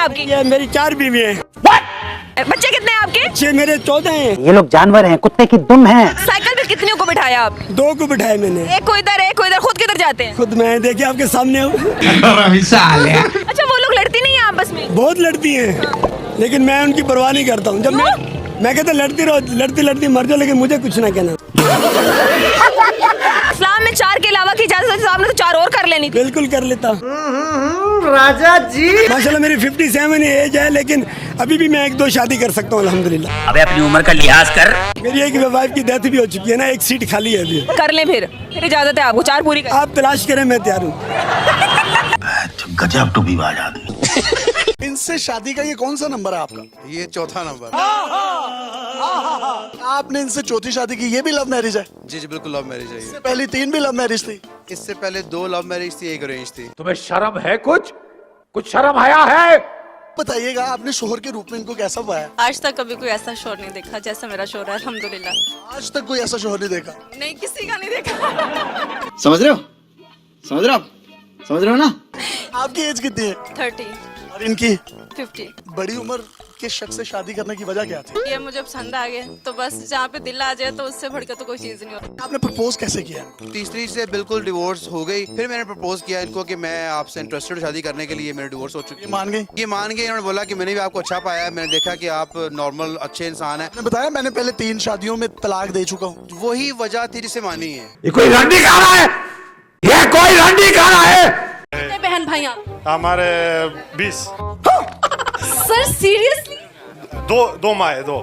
आपकी? ये मेरी 4 बीवी हैं। बच्चे कितने हैं आपके? बच्चे मेरे 14 हैं। ये लोग जानवर हैं, कुत्ते की दुम है। साइकिल पे कितने को बिठाया आप? 2 को बिठाए मैंने। एक को इधर, एक को इधर, खुद किधर जाते हैं? खुद मैं देखिए आपके सामने हूँ। अच्छा, वो लोग लड़ती नहीं है आपस में? बहुत लड़ती हैं, लेकिन मैं उनकी परवाह नहीं करता हूँ। जब मैं कहता लड़ती रहो, लड़ती लड़ती मर जाओ, लेकिन मुझे कुछ ना कहना। इस्लाम में 4 के अलावा की इजाजत है, तो आपने तो 4 और कर लेनी थी। बिल्कुल कर लेता। राजा जी माशाल्लाह मेरी 57 एज है, लेकिन अभी भी मैं 1-2 शादी कर सकता हूँ अल्हम्दुलिल्लाह। अबे अपनी उम्र का लिहाज कर। मेरी एक वाइफ की डेथ भी हो चुकी है ना, 1 सीट खाली है अभी। कर लें फिर इजाजत है आपको, 4 पूरी कर। आप तलाश करें, मैं तैयार हूँ। गजब टूबीबाज आदमी। इनसे शादी का ये कौन सा नंबर है आपका? ये चौथा नंबर। आपने इनसे चौथी शादी की, ये भी लव मैरिज है? जी जी बिल्कुल लव मैरिज है ये। इससे पहले 3 भी लव मैरिज थी? इससे पहले 2 लव मैरिज थी, 1 अरेंज थी। तुम्हें शर्म है? कुछ शर्म आया है? बताइएगा आपने शोहर के रूप में इनको कैसा पाया? आज तक कभी कोई ऐसा शोर नहीं देखा जैसा मेरा शोर है, अल्हम्दुलिल्लाह। आज तक कोई ऐसा शोहर नहीं देखा? नहीं, किसी का नहीं देखा। समझ रहे हो? समझ रहे हो आप? समझ रहे हो ना? आपकी एज कितनी है? 30, और इनकी? 50। बड़ी उम्र के शख्स से शादी करने की वजह क्या थी? ये मुझे पसंद आ गया, तो बस जहाँ पे दिल आ जाए तो उससे बढ़कर तो कोई चीज नहीं होती। आपने प्रपोज कैसे किया? तीसरी से बिल्कुल डिवोर्स हो गई। फिर मैंने प्रपोज किया इनको कि मैं आपसे इंटरेस्टेड शादी करने के लिए, मेरे डिवोर्स हो चुकी ये है। मान गई? ये मान गए। इन्होंने बोला कि मैंने भी आपको अच्छा पाया है, मैंने देखा कि आप नॉर्मल अच्छे इंसान हैं। मैंने बताया मैंने पहले 3 शादियों में तलाक दे चुका हूँ। वही वजह थी जिसे मानी है। ये कोई रंडी खा रहा है? ये कोई रंडी खा रहा है? कितने बहन भाई आप? हमारे 20। Sir seriously? दो माए। 2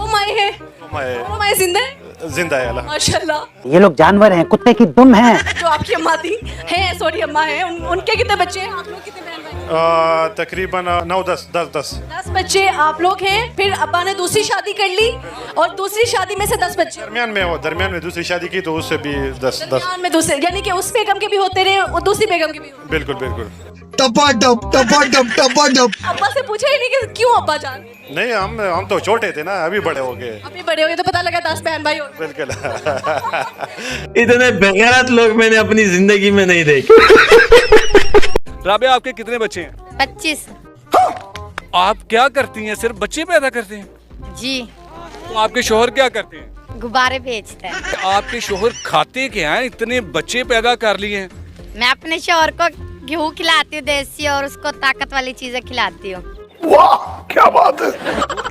माए हैं? दो माए 2 माए जिंदा है? जिंदा है अल्लाह। माशाल्लाह। ये लोग जानवर हैं, कुत्ते की दुम है। जो आपकी अम्मा थी है, सॉरी अम्मा है, उनके कितने बच्चे हैं? आप लोग कितने बहन भाई? तकरीबन 9-10 10 10 बच्चे आप लोग हैं। फिर अब्बा ने दूसरी शादी कर ली और दूसरी शादी में से 10 बच्चे दरमियान में दूसरी शादी की, तो उससे भी 10 दरमियान में दूसरे, यानी कि उस बेगम के भी होते रहे और दूसरी बेगम के भी होते। बिल्कुल। अब्बा से पूछा ही नहीं कि क्यों अब्बा जान? नहीं, हम तो छोटे थे ना, अभी बड़े हो गए। अभी बड़े हो गए तो पता लगा 10 बहन भाई हो गए। बिल्कुल। इतने बेगैरत लोग मैंने अपनी जिंदगी में नहीं देखे। राबिया, आपके कितने बच्चे हैं? 25। आप क्या करती हैं? सिर्फ बच्चे पैदा करते हैं? जी। तो आपके शोहर क्या करते हैं? गुब्बारे बेचते हैं। आपके शोहर खाते क्या हैं? इतने बच्चे पैदा कर लिए हैं। मैं अपने शोहर को गेहूँ खिलाती हूँ देसी, और उसको ताकत वाली चीजें खिलाती हूँ। वाह, क्या बात है।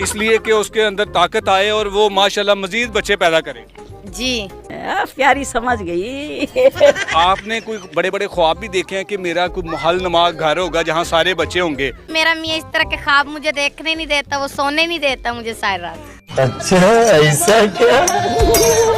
इसलिए कि उसके अंदर ताकत आए और वो माशाल्लाह मजीद बच्चे पैदा करे। जी। प्यारी समझ गई। आपने कोई बड़े बड़े ख्वाब भी देखे हैं कि मेरा कोई महल नुमा घर होगा जहाँ सारे बच्चे होंगे? मेरा मियाँ इस तरह के ख्वाब मुझे देखने नहीं देता, वो सोने नहीं देता मुझे सारी रात। अच्छा, ऐसा क्या?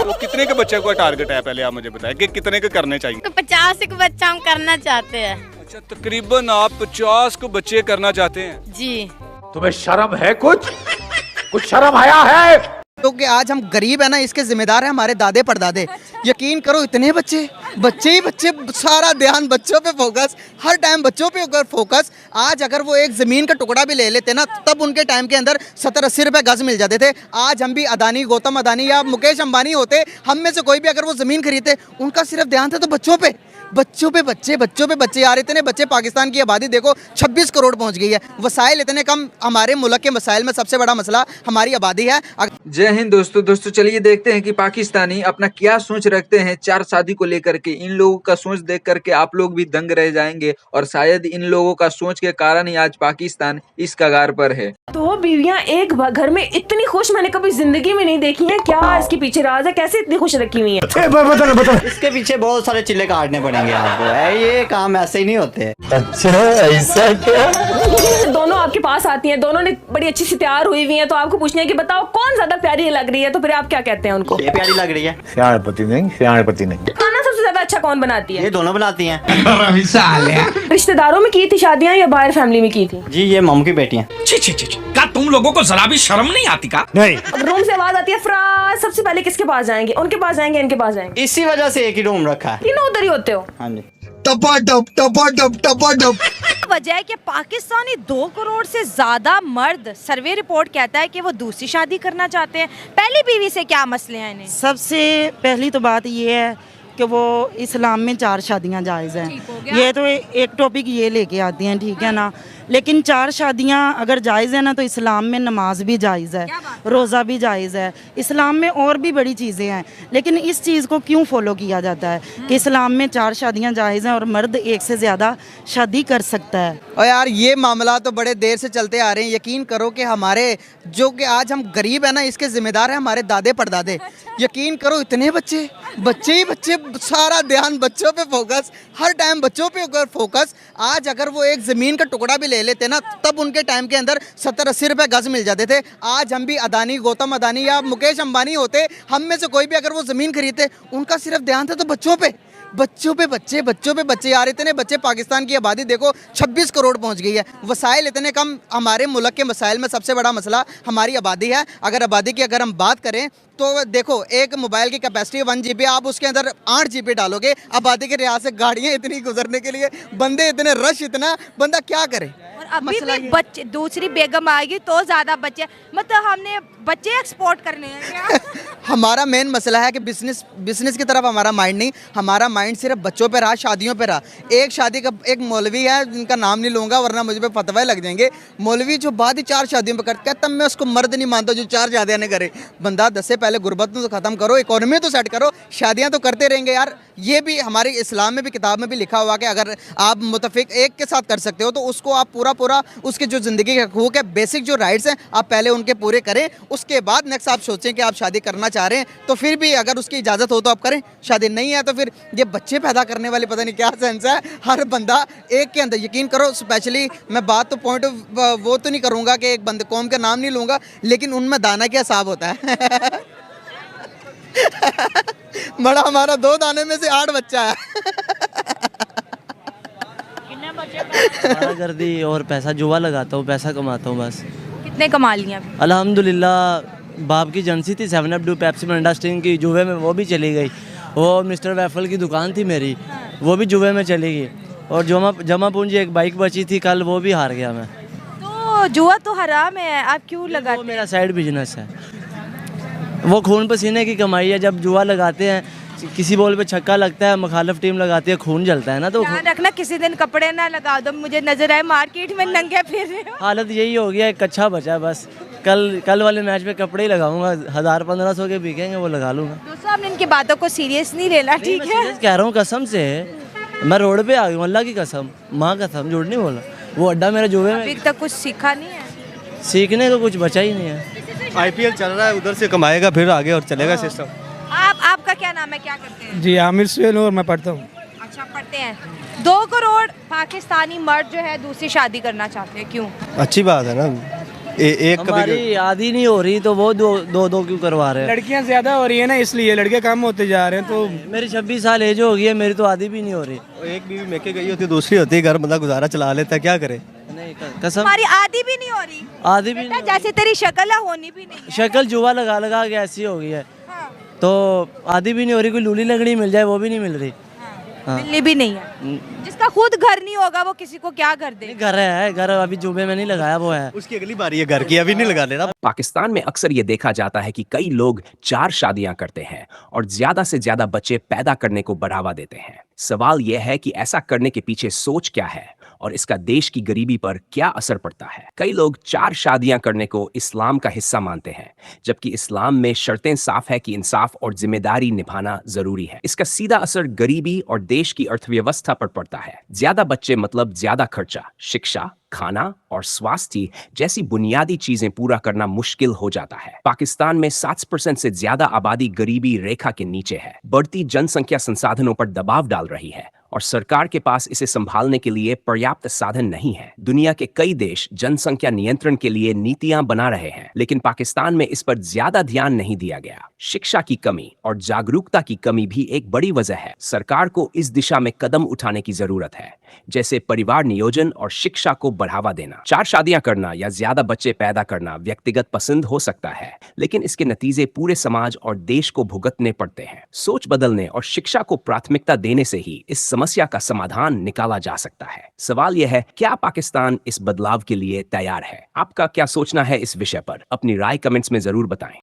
तो कितने के बच्चे का टारगेट है? पहले आप मुझे बताएं कि कितने के करने चाहिए? 50 को बच्चा हम करना चाहते हैं। अच्छा, तकरीबन आप 50 को बच्चे करना चाहते हैं? जी। तुम्हें शर्म है? कुछ शर्म आया है? क्योंकि आज हम गरीब है ना, इसके जिम्मेदार है हमारे दादे परदादे। यकीन करो इतने बच्चे ही बच्चे, सारा ध्यान बच्चों पे फोकस, हर टाइम बच्चों पे अगर फोकस। आज अगर वो एक ज़मीन का टुकड़ा भी ले लेते ना, तब उनके टाइम के अंदर 70-80 रुपए गज मिल जाते थे। आज हम भी अदानी, गौतम अदानी या मुकेश अंबानी होते, हम में से कोई भी अगर वो ज़मीन खरीदते, उनका सिर्फ ध्यान था तो बच्चों पे बच्चे यार। इतने बच्चे, पाकिस्तान की आबादी देखो 26 करोड़ पहुंच गई है। वसाइल इतने कम, हमारे मुल्क के वसाइल में सबसे बड़ा मसला हमारी आबादी है। जय हिंद दोस्तों चलिए देखते हैं कि पाकिस्तानी अपना क्या सोच रखते हैं 4 शादी को लेकर के। इन लोगों का सोच देख करके आप लोग भी दंग रह जाएंगे, और शायद इन लोगों का सोच के कारण ही आज पाकिस्तान इस कगार पर है। 2 बीवियां एक घर में इतनी खुश मैंने कभी जिंदगी में नहीं देखी है। क्या इसके पीछे राज है? कैसे इतनी खुश रखी हुई है? बता। इसके पीछे बहुत सारे चिल्ले काटने पड़ेंगे आपको, ये काम ऐसे ही नहीं होते। अच्छा, ऐसा क्या? दोनों आपके पास आती हैं, दोनों ने बड़ी अच्छी सी तैयार हुई हुई हैं, तो आपको पूछना है कि बताओ कौन ज्यादा प्यारी लग रही है, तो फिर आप क्या कहते हैं उनको? ये प्यारी लग रही है। श्याणपति नहीं। खाना सबसे ज्यादा अच्छा कौन बनाती है? ये दोनों बनाती हैं। रिश्तेदारों में की थी शादियां या बाहर फैमिली में की थी? जी, ये मम की बेटियां। क्या तुम लोगों को जरा भी शर्म नहीं आती का? नहीं। अब रूम से आवाज आती है फराज, सबसे पहले किसके पास जाएंगे? उनके पास जाएंगे, इनके पास जाएंगे? इसी वजह से एक ही रूम रखा है। तीनों उधर ही होते हो? हाँ जी। वजह है कि पाकिस्तानी 2 करोड़ से ज्यादा मर्द, सर्वे रिपोर्ट कहता है कि वो दूसरी शादी करना चाहते हैं। पहली बीवी से क्या मसले हैं इन्हें? सबसे पहली तो बात ये है कि वो इस्लाम में 4 शादियां जायज़ हैं। ये तो एक टॉपिक ये लेके आते हैं, ठीक है ना। लेकिन 4 शादियां अगर जायज़ है ना, तो इस्लाम में नमाज भी जायज़ है, रोज़ा भी जायज़ है, इस्लाम में और भी बड़ी चीज़ें हैं। लेकिन इस चीज़ को क्यों फॉलो किया जाता है कि इस्लाम में 4 शादियां जायज़ हैं और मर्द एक से ज़्यादा शादी कर सकता है। और यार ये मामला तो बड़े देर से चलते आ रहे हैं। यकीन करो कि हमारे जो कि आज हम गरीब है ना, इसके ज़िम्मेदार हैं हमारे दादे परदादे। यकीन करो इतने बच्चे ही बच्चे, सारा ध्यान बच्चों पे फोकस, हर टाइम बच्चों पे फोकस। आज अगर वो एक ज़मीन का टुकड़ा भी ले लेते ना, तब उनके टाइम के अंदर 70-80 रुपए गज मिल जाते थे। आज हम भी अदानी, गौतम अदानी या मुकेश अंबानी होते, हम में से कोई भी अगर वो ज़मीन खरीदते, उनका सिर्फ ध्यान था तो बच्चों पे बच्चे यार। इतने बच्चे, पाकिस्तान की आबादी देखो 26 करोड़ पहुंच गई है। वसाइल इतने कम, हमारे मुल्क के मसाइल में सबसे बड़ा मसला हमारी आबादी है। अगर आबादी की अगर हम बात करें तो देखो, एक मोबाइल की कैपेसिटी 1 GB, आप उसके अंदर 8 GB डालोगे। आबादी के लिहाज से गाड़ियाँ इतनी गुजरने के लिए, बंदे इतने, रश इतना, बंदा क्या करे। और अभी भी बच्चे, दूसरी बेगम आएगी तो ज़्यादा बच्चे, मतलब हमने बच्चे एक्सपोर्ट करने हैं क्या? हमारा मेन मसला है कि बिजनेस की तरफ हमारा माइंड नहीं, हमारा माइंड सिर्फ बच्चों पे रहा, शादियों पे रहा। एक शादी का एक मौलवी है, जिनका नाम नहीं लूँगा वरना मुझे पे फतवा लग जाएंगे। मौलवी जो बाद ही 4 शादियों पे करता, कहता मैं उसको मर्द नहीं मानता जो 4 शादियाँ नहीं करे। बंदा 10 से पहले गुर्बत तो ख़त्म करो, इकोनॉमी तो सेट करो, शादियाँ तो करते रहेंगे यार। ये भी हमारे इस्लाम में भी, किताब में भी लिखा हुआ कि अगर आप मुतफिक एक के साथ कर सकते हो तो उसको आप पूरा उसके जो ज़िंदगी के हकूक़ है, बेसिक जो राइट्स हैं, आप पहले उनके पूरे करें। उसके बाद नेक्स्ट आप सोचें कि आप शादी करना चाह रहे हैं, तो फिर भी अगर उसकी इजाज़त हो तो आप करें। शादी नहीं है तो फिर ये बच्चे पैदा करने वाली पता नहीं क्या सेंस है। हर बंदा एक के अंदर, यकीन करो, स्पेशली मैं बात तो पॉइंट वो तो नहीं करूँगा कि एक बंदे कौम का नाम नहीं लूँगा, लेकिन उनमें दाना क्या हिसाब होता है। बड़ा हमारा 2 दाने में से 8 बच्चा है। कर दी और पैसा जुआ लगाता हूँ, पैसा कमाता हूँ बस। कितने कमा लिए अभी? अल्हम्दुलिल्लाह, बाप की एजेंसी थी 7 up do Pepsi Mirinda sting की, जुए में वो भी चली गई। वो मिस्टर वैफल की दुकान थी मेरी, वो भी जुए में चली गई। और जमा पूंजी एक बाइक बची थी कल, वो भी हार गया मैं। तो जुआ तो हराम है, आप क्यों लगाते? वो मेरा साइड बिजनेस है, वो खून पसीने की कमाई है। जब जुआ लगाते हैं, किसी बॉल पे छक्का लगता है, मुखालिफ टीम लगाती है, खून जलता है ना। तो ध्यान रखना किसी दिन कपड़े ना लगा दो, मुझे नजर आए मार्केट में नंगे फिर रहे हो। हालत यही हो गया, एक कच्चा बचा है बस। कल वाले मैच पे कपड़े ही लगाऊंगा, 1000-1500 के बिकेंगे, वो लगा लूंगा। दोस्तों, आपने इनकी बातों को सीरियस नहीं लेना, ठीक है? कह रहा हूँ कसम से, मैं रोड पे आ गया, अल्लाह की कसम, माँ कसम, झूठ नहीं बोला। वो अड्डा मेरा जुए में। अभी तक कुछ सीखा नहीं है? सीखने को कुछ बचा ही नहीं है। IPL चल रहा है, उधर से कमाएगा फिर आगे और चलेगा सिस्टम। आपका क्या नाम है, क्या करते हैं? जी आमिर सुहेल, और मैं पढ़ता हूँ। अच्छा, पढ़ते हैं। 2 करोड़ पाकिस्तानी मर्द जो है दूसरी शादी करना चाहते हैं, क्यों? अच्छी बात है ना, एक हमारी आदि नहीं हो रही तो वो दो क्यों करवा रहे हैं? लड़कियाँ ज़्यादा हो रही है ना, इसलिए लड़के कम होते जा रहे हैं। तो मेरी 26 साल एज हो गई है, मेरी तो आदि भी नहीं हो रही। एक बीवी मेके गई होती, दूसरी होती, घर बंदा गुजारा चला लेता है, क्या करे? नहीं, कसम, हमारी आदि भी नहीं हो रही। आदि भी नहीं, जैसे तेरी शक्ल है, होनी भी नहीं है। शक्ल जुआ लगा के ऐसी हो गई है। हाँ। तो आदि भी नहीं हो रही, कोई लूली लगड़ी मिल जाए वो भी नहीं मिल रही। हाँ। मिलनी भी नहीं है। जिसका खुद घर नहीं होगा वो किसी को क्या घर दे? घर है, घर अभी जुबे में नहीं लगाया, वो है, उसकी अगली बारी है घर की, अभी नहीं लगा लेना। पाकिस्तान में अक्सर ये देखा जाता है कि कई लोग 4 शादियां करते हैं और ज्यादा से ज्यादा बच्चे पैदा करने को बढ़ावा देते हैं। सवाल यह है कि ऐसा करने के पीछे सोच क्या है और इसका देश की गरीबी पर क्या असर पड़ता है। कई लोग 4 शादियां करने को इस्लाम का हिस्सा मानते हैं, जबकि इस्लाम में शर्तें साफ है कि इंसाफ और जिम्मेदारी निभाना जरूरी है। इसका सीधा असर गरीबी और देश की अर्थव्यवस्था पर पड़ता है। ज्यादा बच्चे मतलब ज्यादा खर्चा, शिक्षा, खाना और स्वास्थ्य जैसी बुनियादी चीजें पूरा करना मुश्किल हो जाता है। पाकिस्तान में 60% से ज्यादा आबादी गरीबी रेखा के नीचे है। बढ़ती जनसंख्या संसाधनों पर दबाव डाल रही है और सरकार के पास इसे संभालने के लिए पर्याप्त साधन नहीं है। दुनिया के कई देश जनसंख्या नियंत्रण के लिए नीतियां बना रहे हैं, लेकिन पाकिस्तान में इस पर ज्यादा ध्यान नहीं दिया गया। शिक्षा की कमी और जागरूकता की कमी भी एक बड़ी वजह है। सरकार को इस दिशा में कदम उठाने की जरूरत है, जैसे परिवार नियोजन और शिक्षा को बढ़ावा देना। 4 शादियां करना या ज्यादा बच्चे पैदा करना व्यक्तिगत पसंद हो सकता है, लेकिन इसके नतीजे पूरे समाज और देश को भुगतने पड़ते हैं। सोच बदलने और शिक्षा को प्राथमिकता देने से ही इस समस्या का समाधान निकाला जा सकता है। सवाल यह है, क्या पाकिस्तान इस बदलाव के लिए तैयार है? आपका क्या सोचना है इस विषय पर? अपनी राय कमेंट्स में जरूर बताएं।